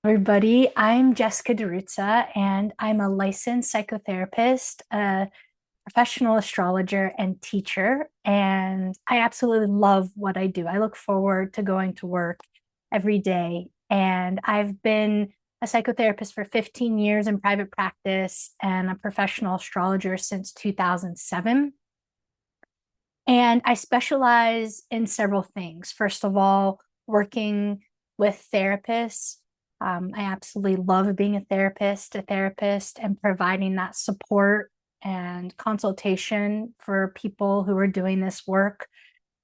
Everybody, I'm Jessica DeRuzza, and I'm a licensed psychotherapist, a professional astrologer, and teacher. And I absolutely love what I do. I look forward to going to work every day. And I've been a psychotherapist for 15 years in private practice and a professional astrologer since 2007. And I specialize in several things. First of all, working with therapists. I absolutely love being a therapist, and providing that support and consultation for people who are doing this work.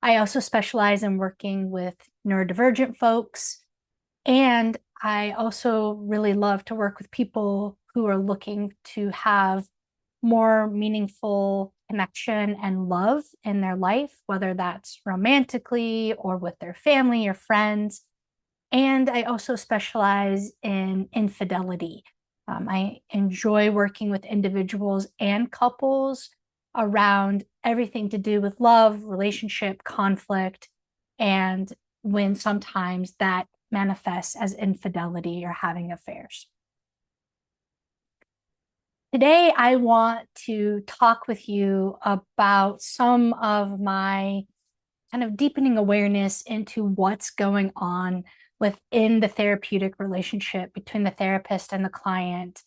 I also specialize in working with neurodivergent folks. And I also really love to work with people who are looking to have more meaningful connection and love in their life, whether that's romantically or with their family or friends. And I also specialize in infidelity. I enjoy working with individuals and couples around everything to do with love, relationship, conflict, and when sometimes that manifests as infidelity or having affairs. Today, I want to talk with you about some of my kind of deepening awareness into what's going on within the therapeutic relationship between the therapist and the client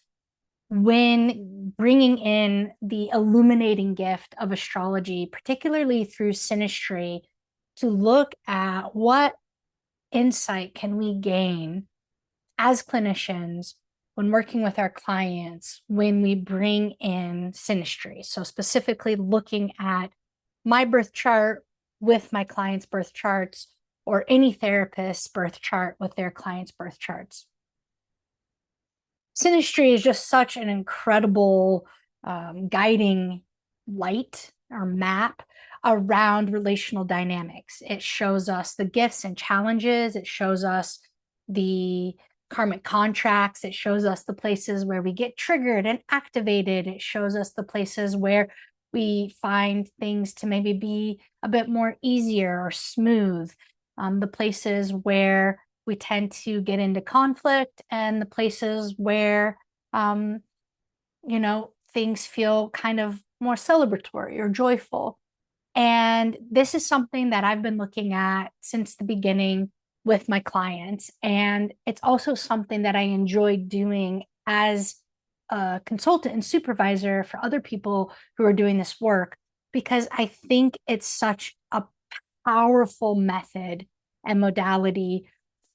when bringing in the illuminating gift of astrology, particularly through synastry, to look at what insight can we gain as clinicians when working with our clients when we bring in synastry. So specifically looking at my birth chart with my clients' birth charts, or any therapist's birth chart with their clients' birth charts. Synastry is just such an incredible guiding light or map around relational dynamics. It shows us the gifts and challenges. It shows us the karmic contracts. It shows us the places where we get triggered and activated. It shows us the places where we find things to maybe be a bit more easier or smooth. The places where we tend to get into conflict, and the places where, things feel kind of more celebratory or joyful. And this is something that I've been looking at since the beginning with my clients. And it's also something that I enjoy doing as a consultant and supervisor for other people who are doing this work, because I think it's such a powerful method and modality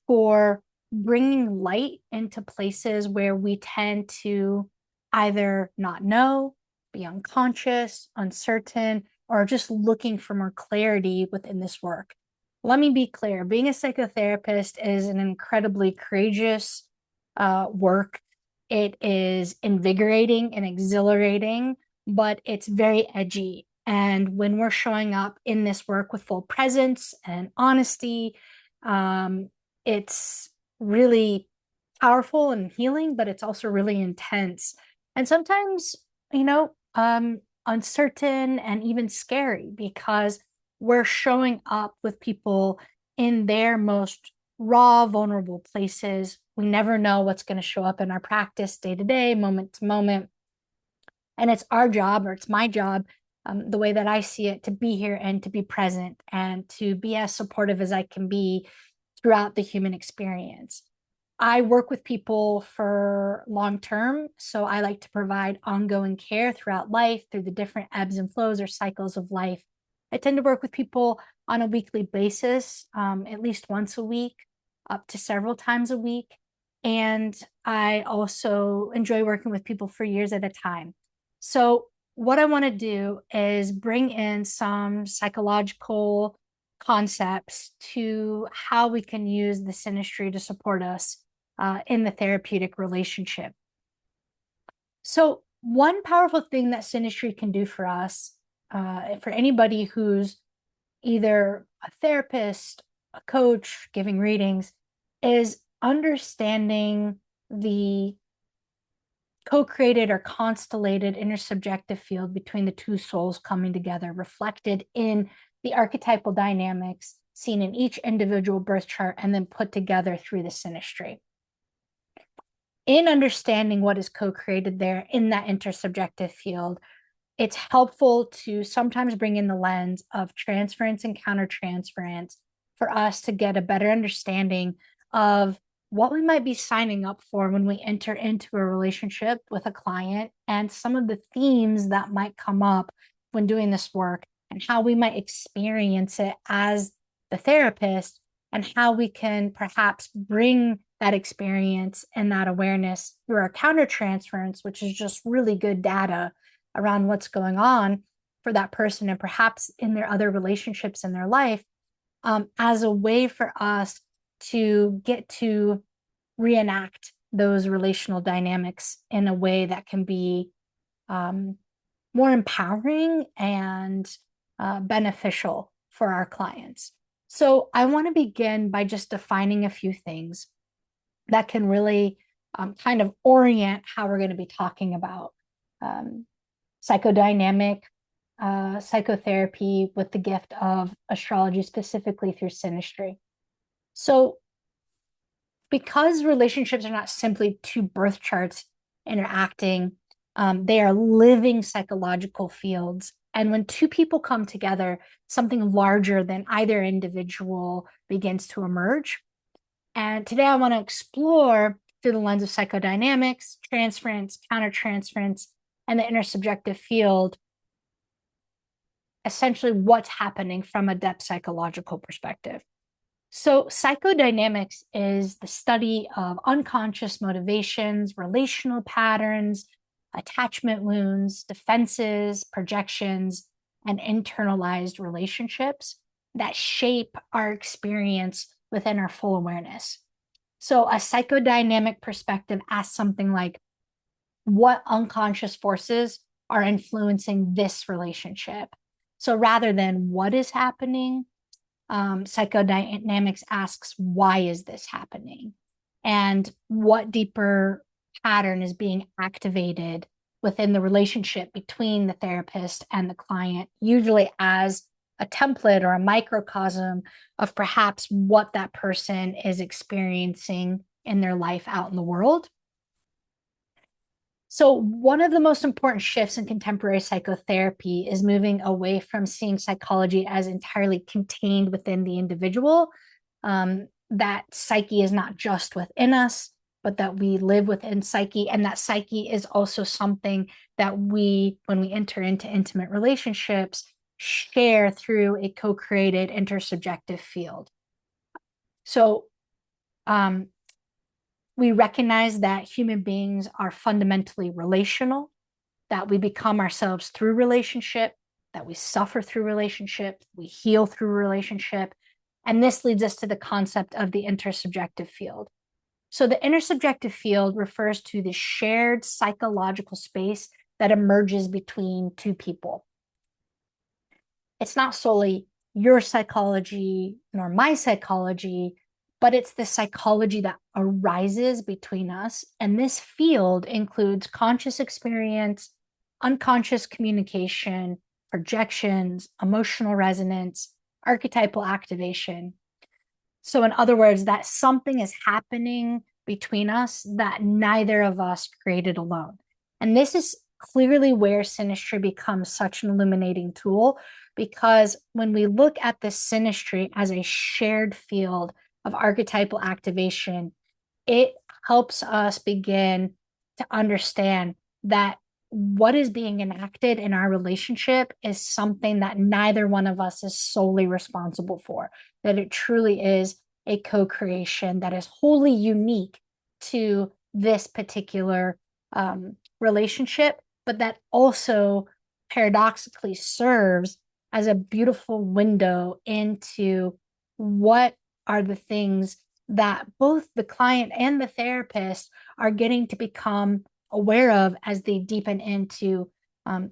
for bringing light into places where we tend to either not know, be unconscious, uncertain, or just looking for more clarity within this work. Let me be clear, being a psychotherapist is an incredibly courageous work. It is invigorating and exhilarating, but it's very edgy. And when we're showing up in this work with full presence and honesty, it's really powerful and healing, but it's also really intense. And sometimes, uncertain and even scary, because we're showing up with people in their most raw, vulnerable places. We never know what's going to show up in our practice day to day, moment to moment. And it's our job, or it's my job, the way that I see it, to be here and to be present and to be as supportive as I can be throughout the human experience. I work with people for long term, so I like to provide ongoing care throughout life through the different ebbs and flows or cycles of life. I tend to work with people on a weekly basis, at least once a week, up to several times a week. And I also enjoy working with people for years at a time. So, what I want to do is bring in some psychological concepts to how we can use the synastry to support us in the therapeutic relationship. So, one powerful thing that synastry can do for us, for anybody who's either a therapist, a coach, giving readings, is understanding the co-created or constellated intersubjective field between the two souls coming together, reflected in the archetypal dynamics seen in each individual birth chart and then put together through the synastry. in understanding what is co-created there in that intersubjective field, it's helpful to sometimes bring in the lens of transference and countertransference for us to get a better understanding of what we might be signing up for when we enter into a relationship with a client, and some of the themes that might come up when doing this work, and how we might experience it as the therapist, and how we can perhaps bring that experience and that awareness through our countertransference, which is just really good data around what's going on for that person and perhaps in their other relationships in their life, as a way for us to get to reenact those relational dynamics in a way that can be more empowering and beneficial for our clients. So I want to begin by just defining a few things that can really kind of orient how we're going to be talking about psychodynamic psychotherapy with the gift of astrology, specifically through synastry. So because relationships are not simply two birth charts interacting, they are living psychological fields. And when two people come together, something larger than either individual begins to emerge. And today I want to explore through the lens of psychodynamics, transference, countertransference, and the intersubjective field, essentially what's happening from a depth psychological perspective. So psychodynamics is the study of unconscious motivations, relational patterns, attachment wounds, defenses, projections, and internalized relationships that shape our experience within our full awareness. So a psychodynamic perspective asks something like, what unconscious forces are influencing this relationship? So rather than what is happening, psychodynamics asks, why is this happening? And what deeper pattern is being activated within the relationship between the therapist and the client, usually as a template or a microcosm of perhaps what that person is experiencing in their life out in the world. So one of the most important shifts in contemporary psychotherapy is moving away from seeing psychology as entirely contained within the individual, that psyche is not just within us, but that we live within psyche, and that psyche is also something that we, when we enter into intimate relationships, share through a co-created intersubjective field. So we recognize that human beings are fundamentally relational, that we become ourselves through relationship, that we suffer through relationship, we heal through relationship. And this leads us to the concept of the intersubjective field. So the intersubjective field refers to the shared psychological space that emerges between two people. It's not solely your psychology nor my psychology, but it's the psychology that arises between us. And this field includes conscious experience, unconscious communication, projections, emotional resonance, archetypal activation. So in other words, that something is happening between us that neither of us created alone. And this is clearly where synastry becomes such an illuminating tool, because when we look at the synastry as a shared field of archetypal activation, it helps us begin to understand that what is being enacted in our relationship is something that neither one of us is solely responsible for, that it truly is a co-creation that is wholly unique to this particular relationship, but that also paradoxically serves as a beautiful window into what are the things that both the client and the therapist are getting to become aware of as they deepen into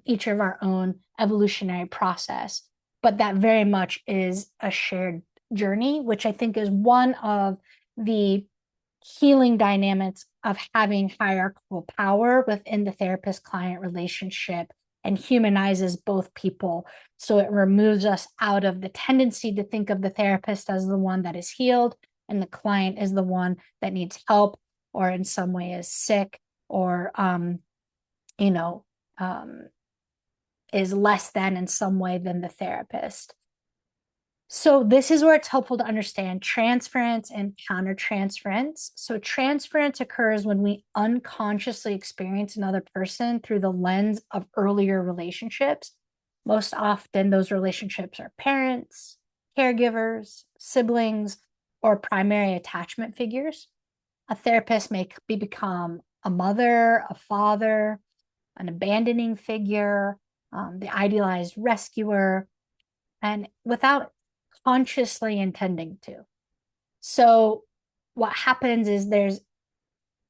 each of our own evolutionary process. But that very much is a shared journey, which I think is one of the healing dynamics of having hierarchical power within the therapist-client relationship, and humanizes both people. So it removes us out of the tendency to think of the therapist as the one that is healed and the client is the one that needs help, or in some way is sick, or you know, is less than in some way than the therapist. So this is where it's helpful to understand transference and countertransference. So transference occurs when we unconsciously experience another person through the lens of earlier relationships. Most often, those relationships are parents, caregivers, siblings, or primary attachment figures. A therapist may become a mother, a father, an abandoning figure, the idealized rescuer, and without consciously intending to. So, what happens is there's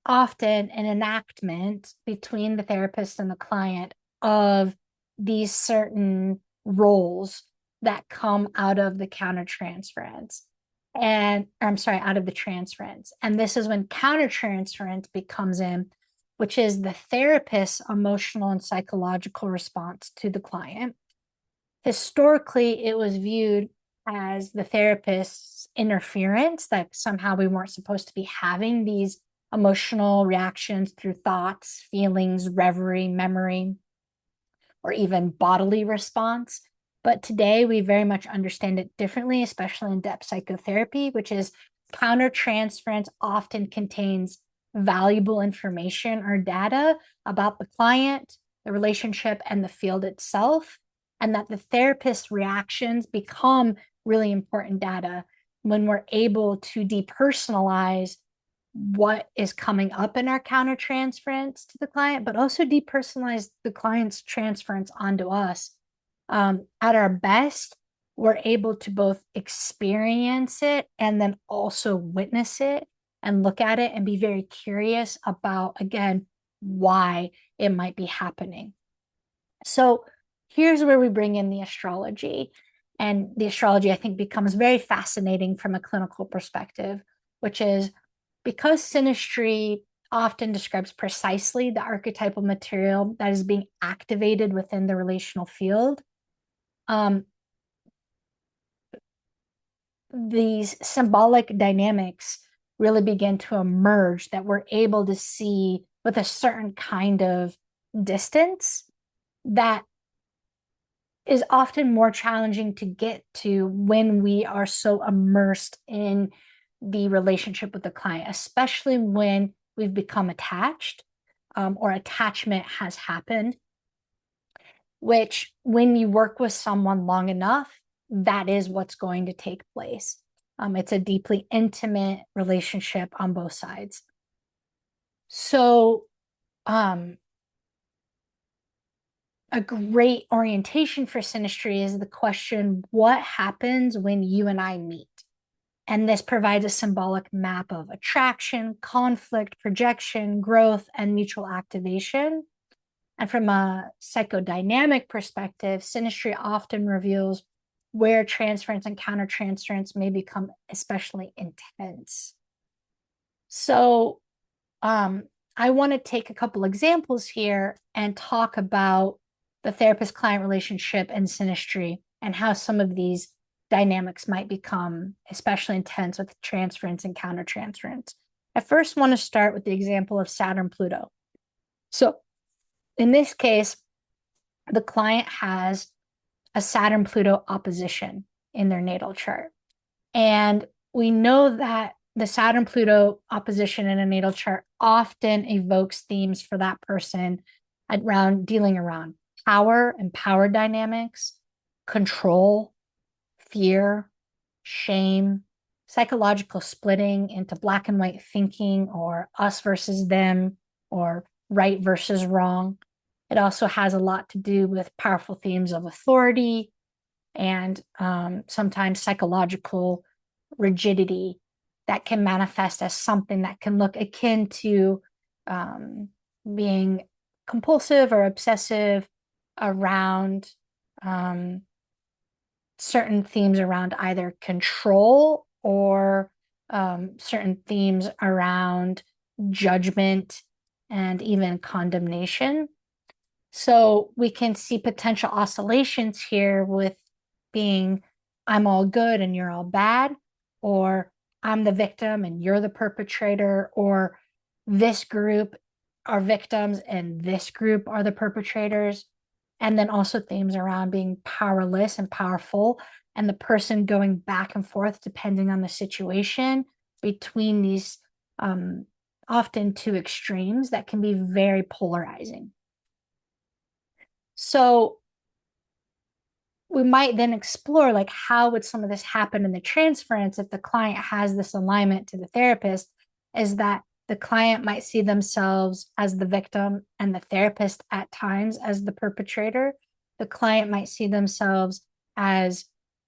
often an enactment between the therapist and the client of these certain roles that come out of the countertransference. And I'm sorry, out of the transference. And this is when countertransference becomes in, which is the therapist's emotional and psychological response to the client. Historically, it was viewed as the therapist's interference, that somehow we weren't supposed to be having these emotional reactions through thoughts, feelings, reverie, memory, or even bodily response. But today we very much understand it differently, especially in depth psychotherapy, which is countertransference often contains valuable information or data about the client, the relationship, and the field itself, and that the therapist's reactions become really important data when we're able to depersonalize what is coming up in our countertransference to the client, but also depersonalize the client's transference onto us. At our best, we're able to both experience it and then also witness it and look at it and be very curious about, again, why it might be happening. So here's where we bring in the astrology. And the astrology, I think, becomes very fascinating from a clinical perspective, which is because synastry often describes precisely the archetypal material that is being activated within the relational field. These symbolic dynamics really begin to emerge that we're able to see with a certain kind of distance that is often more challenging to get to when we are so immersed in the relationship with the client, especially when we've become attached, or attachment has happened, which when you work with someone long enough, that is what's going to take place. It's a deeply intimate relationship on both sides. So, a great orientation for synastry is the question, what happens when you and I meet? And this provides a symbolic map of attraction, conflict, projection, growth, and mutual activation. And from a psychodynamic perspective, synastry often reveals where transference and countertransference may become especially intense. So I want to take a couple examples here and talk about the therapist-client relationship and synastry and how some of these dynamics might become especially intense with transference and countertransference. I first want to start with the example of Saturn-Pluto. So in this case, the client has a Saturn-Pluto opposition in their natal chart. And we know that the Saturn-Pluto opposition in a natal chart often evokes themes for that person dealing around power and power dynamics, control, fear, shame, psychological splitting into black and white thinking, or us versus them, or right versus wrong. It also has a lot to do with powerful themes of authority and sometimes psychological rigidity that can manifest as something that can look akin to being compulsive or obsessive around certain themes around either control or certain themes around judgment and even condemnation. So we can see potential oscillations here with being, I'm all good and you're all bad, or I'm the victim and you're the perpetrator, or this group are victims and this group are the perpetrators. And then also themes around being powerless and powerful, and the person going back and forth depending on the situation between these often two extremes that can be very polarizing. So we might then explore, like, how would some of this happen in the transference if the client has this alignment to the therapist, is that the client might see themselves as the victim and the therapist at times as the perpetrator. The client might see themselves as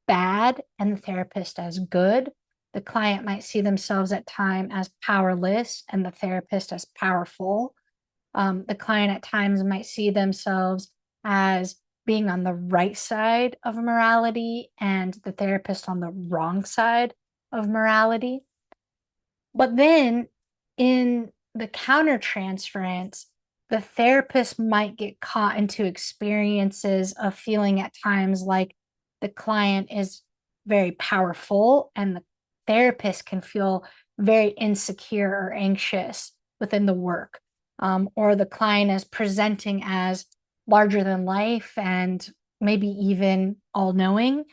bad and the therapist as good. The client might see themselves at time as powerless and the therapist as powerful. The client at times might see themselves as being on the right side of morality and the therapist on the wrong side of morality. But then in the countertransference, the therapist might get caught into experiences of feeling at times like the client is very powerful, and the therapist can feel very insecure or anxious within the work. Or the client is presenting as larger than life and maybe even all knowing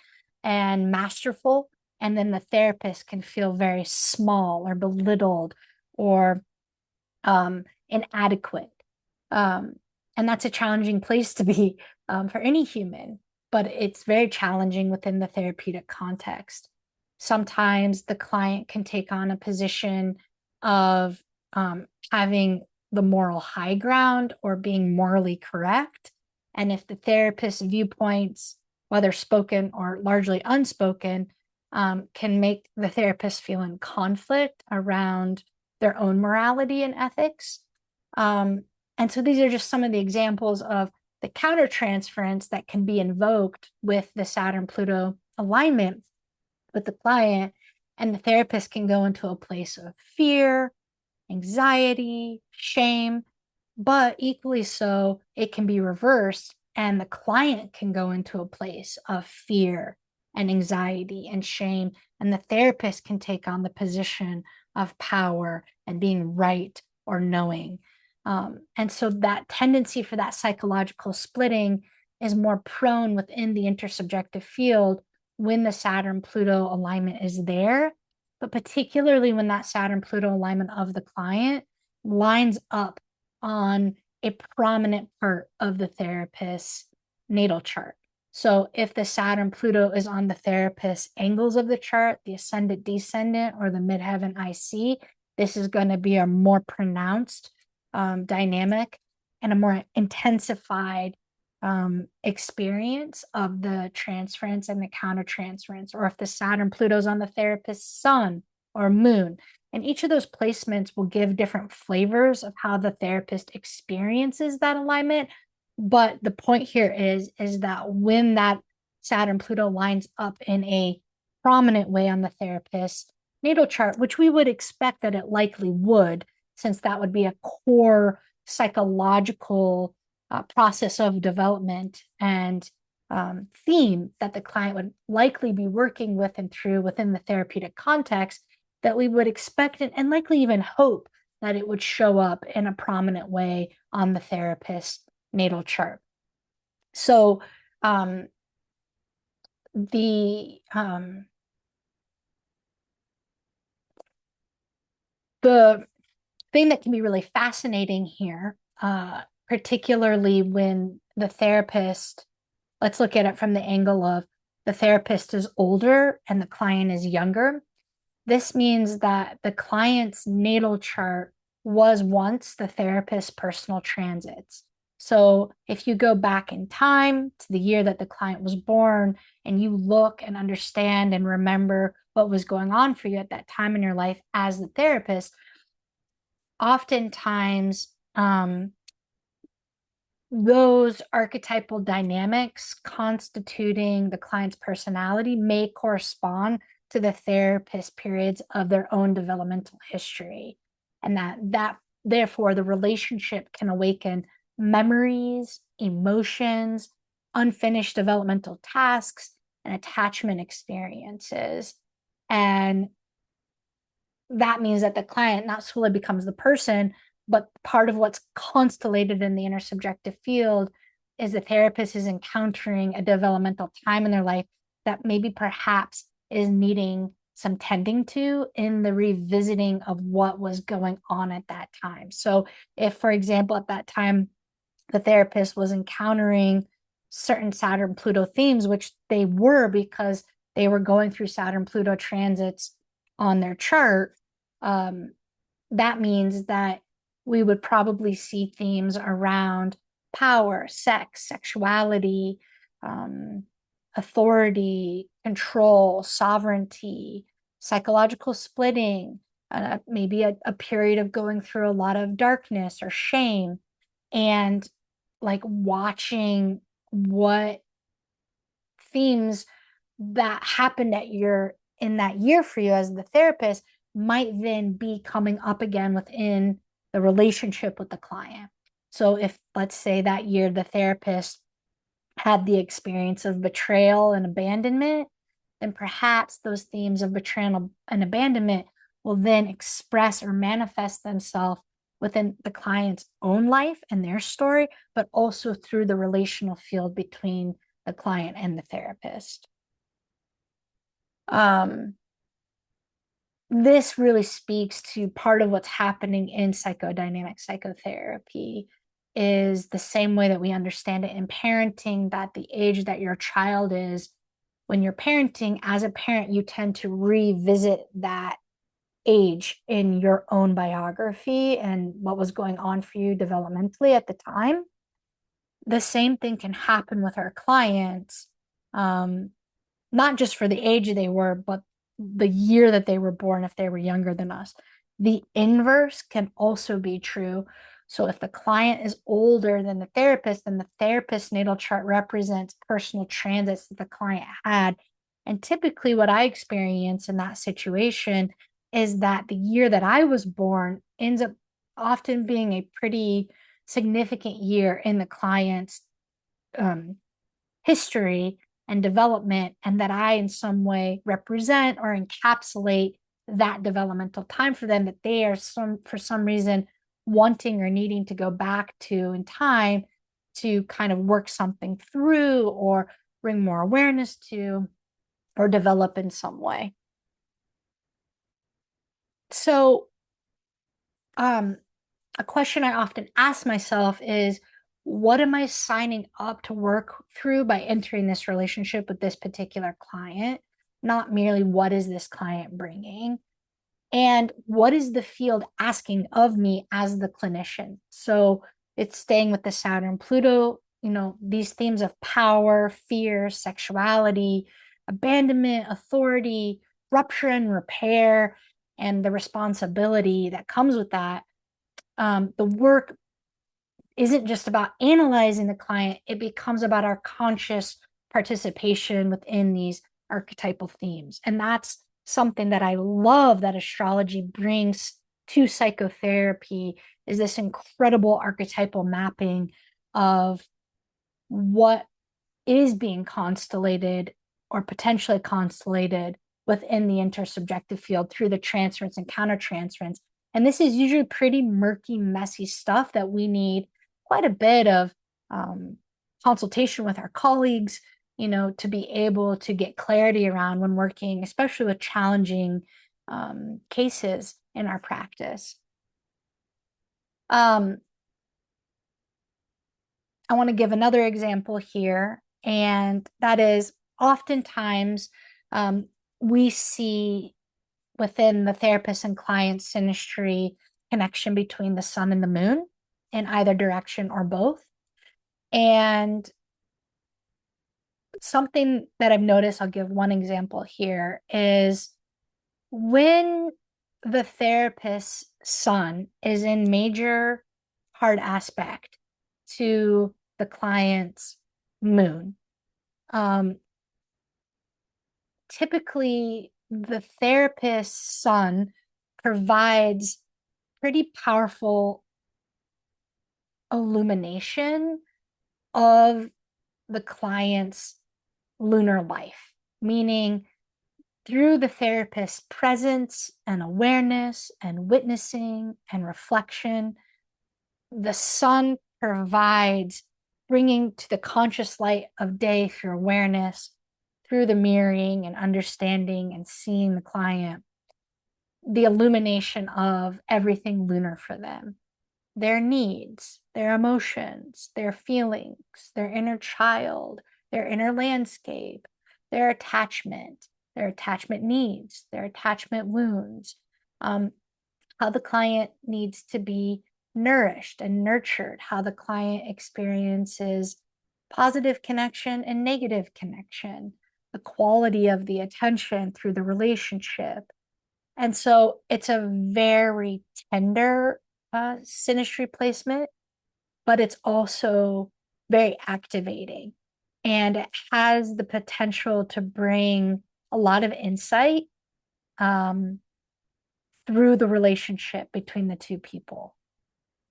and masterful. And then the therapist can feel very small or belittled or inadequate. And that's a challenging place to be for any human, but it's very challenging within the therapeutic context. Sometimes the client can take on a position of having the moral high ground or being morally correct. And if the therapist's viewpoints, whether spoken or largely unspoken, can make the therapist feel in conflict around their own morality and ethics. And so these are just some of the examples of the countertransference that can be invoked with the Saturn-Pluto alignment with the client. And the therapist can go into a place of fear, anxiety, shame, but equally so, it can be reversed, and the client can go into a place of fear and anxiety and shame, and the therapist can take on the position of power and being right or knowing. And so that tendency for that psychological splitting is more prone within the intersubjective field when the Saturn-Pluto alignment is there, but particularly when that Saturn-Pluto alignment of the client lines up on a prominent part of the therapist's natal chart. So if the Saturn-Pluto is on the therapist's angles of the chart, the ascendant, descendant, or the midheaven IC, this is going to be a more pronounced dynamic and a more intensified experience of the transference and the countertransference. Or if the Saturn Pluto's on the therapist's sun or moon, and each of those placements will give different flavors of how the therapist experiences that alignment. But the point here is that when that Saturn Pluto lines up in a prominent way on the therapist's natal chart, which we would expect that it likely would, since that would be a core psychological process of development and theme that the client would likely be working with and through within the therapeutic context, that we would expect and likely even hope that it would show up in a prominent way on the therapist's natal chart. So the thing that can be really fascinating here, particularly when the therapist, let's look at it from the angle of the therapist is older and the client is younger. This means that the client's natal chart was once the therapist's personal transits. So if you go back in time to the year that the client was born and you look and understand and remember what was going on for you at that time in your life as the therapist, oftentimes those archetypal dynamics constituting the client's personality may correspond to the therapist periods of their own developmental history, and that therefore the relationship can awaken memories, emotions, unfinished developmental tasks, and attachment experiences. And that means that the client not solely becomes the person, But part of what's constellated in the intersubjective field is the therapist is encountering a developmental time in their life that maybe perhaps is needing some tending to in the revisiting of what was going on at that time. So if, for example, at that time, the therapist was encountering certain Saturn Pluto themes, which they were because they were going through Saturn Pluto transits on their chart, that means that we would probably see themes around power, sex, sexuality, authority, control, sovereignty, psychological splitting, maybe a period of going through a lot of darkness or shame, and like watching what themes that happened at your in that year for you as the therapist might then be coming up again within the relationship with the client. So if, let's say, that year the therapist had the experience of betrayal and abandonment, then perhaps those themes of betrayal and abandonment will then express or manifest themselves within the client's own life and their story, but also through the relational field between the client and the therapist. This really speaks to part of what's happening in psychodynamic psychotherapy is the same way that we understand it in parenting, that the age that your child is, when you're parenting, as a parent, you tend to revisit that age in your own biography and what was going on for you developmentally at the time. The same thing can happen with our clients, not just for the age they were, but the year that they were born if they were younger than us. The inverse can also be true. So if the client is older than the therapist, then the therapist's natal chart represents personal transits that the client had. And typically, what I experience in that situation is that the year that I was born ends up often being a pretty significant year in the client's history and development, and that I, in some way, represent or encapsulate that developmental time for them that they are for some reason wanting or needing to go back to in time to kind of work something through or bring more awareness to or develop in some way. So, a question I often ask myself is, what am I signing up to work through by entering this relationship with this particular client? Not merely what is this client bringing, and what is the field asking of me as the clinician? So it's staying with the Saturn Pluto, these themes of power, fear, sexuality, abandonment, authority, rupture and repair, and the responsibility that comes with that. The work isn't just about analyzing the client, it becomes about our conscious participation within these archetypal themes. And that's something that I love that astrology brings to psychotherapy, is this incredible archetypal mapping of what is being constellated or potentially constellated within the intersubjective field through the transference and countertransference. And this is usually pretty murky, messy stuff that we need quite a bit of consultation with our colleagues, to be able to get clarity around when working, especially with challenging cases in our practice. I want to give another example here, and that is oftentimes we see within the therapist and client synastry connection between the sun and the moon in either direction or both. And something that I've noticed, I'll give one example here, is when the therapist's sun is in major hard aspect to the client's moon, typically the therapist's sun provides pretty powerful illumination of the client's lunar life, meaning through the therapist's presence and awareness and witnessing and reflection, the sun provides bringing to the conscious light of day through awareness, through the mirroring and understanding and seeing the client, the illumination of everything lunar for them, their needs, their emotions, their feelings, their inner child, their inner landscape, their attachment needs, their attachment wounds, how the client needs to be nourished and nurtured, how the client experiences positive connection and negative connection, the quality of the attention through the relationship. And so it's a very tender synastry placement, but it's also very activating. And it has the potential to bring a lot of insight um, through the relationship between the two people.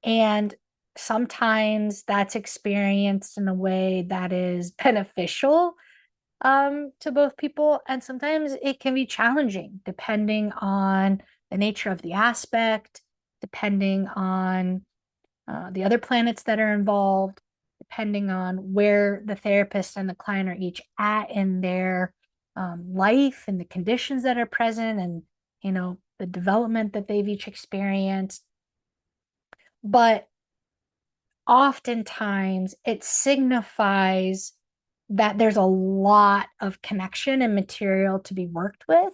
And sometimes that's experienced in a way that is beneficial to both people. And sometimes it can be challenging depending on the nature of the aspect, depending on the other planets that are involved, depending on where the therapist and the client are each at in their life and the conditions that are present and, the development that they've each experienced. But oftentimes it signifies that there's a lot of connection and material to be worked with.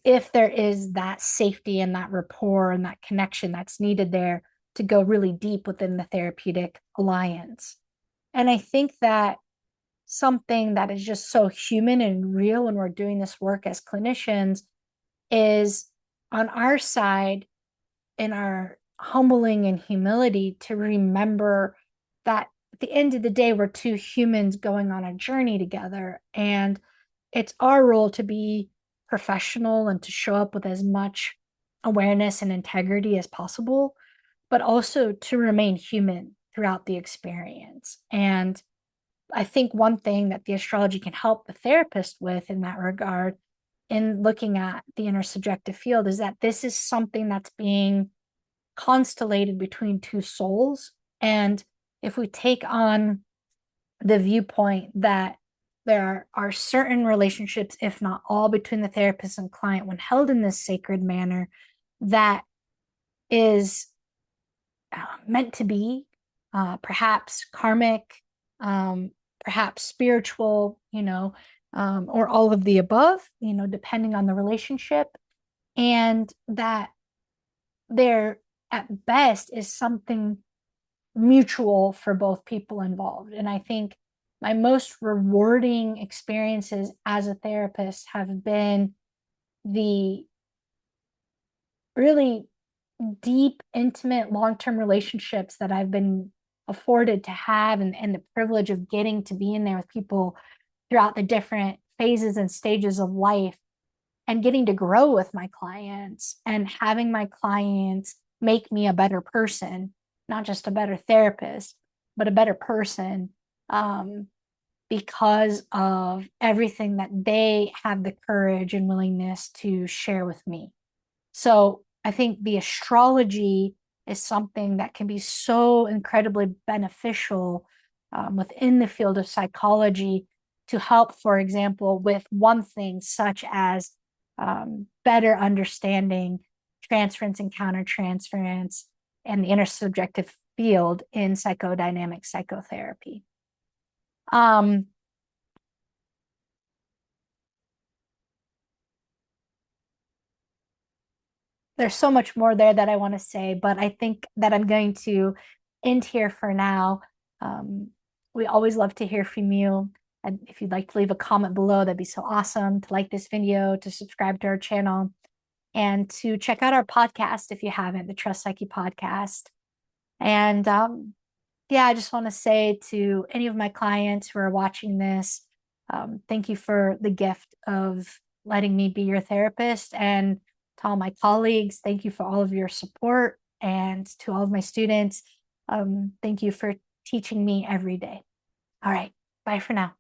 If there is that safety and that rapport and that connection that's needed there to go really deep within the therapeutic alliance. And I think that something that is just so human and real when we're doing this work as clinicians is on our side, in our humbling and humility, to remember that at the end of the day, we're two humans going on a journey together. And it's our role to be professional and to show up with as much awareness and integrity as possible, but also to remain human throughout the experience. And I think one thing that the astrology can help the therapist with in that regard, in looking at the intersubjective field, is that this is something that's being constellated between two souls. And if we take on the viewpoint that there are certain relationships, if not all, between the therapist and client when held in this sacred manner, that is meant to be, perhaps karmic, perhaps spiritual, or all of the above, depending on the relationship. And that there, at best, is something mutual for both people involved. And I think my most rewarding experiences as a therapist have been the really deep, intimate, long-term relationships that I've been afforded to have, and the privilege of getting to be in there with people throughout the different phases and stages of life, and getting to grow with my clients and having my clients make me a better person, not just a better therapist, but a better person, because of everything that they have the courage and willingness to share with me. So I think the astrology is something that can be so incredibly beneficial within the field of psychology to help, for example, with one thing such as better understanding transference and countertransference and the intersubjective field in psychodynamic psychotherapy. There's so much more there that I want to say, but I think that I'm going to end here for now. We always love to hear from you. And if you'd like to leave a comment below, that'd be so awesome. To like this video, to subscribe to our channel, and to check out our podcast if you haven't, the Trust Psyche podcast. And yeah, I just want to say to any of my clients who are watching this, thank you for the gift of letting me be your therapist. And to all my colleagues, thank you for all of your support. And to all of my students, thank you for teaching me every day. All right, bye for now.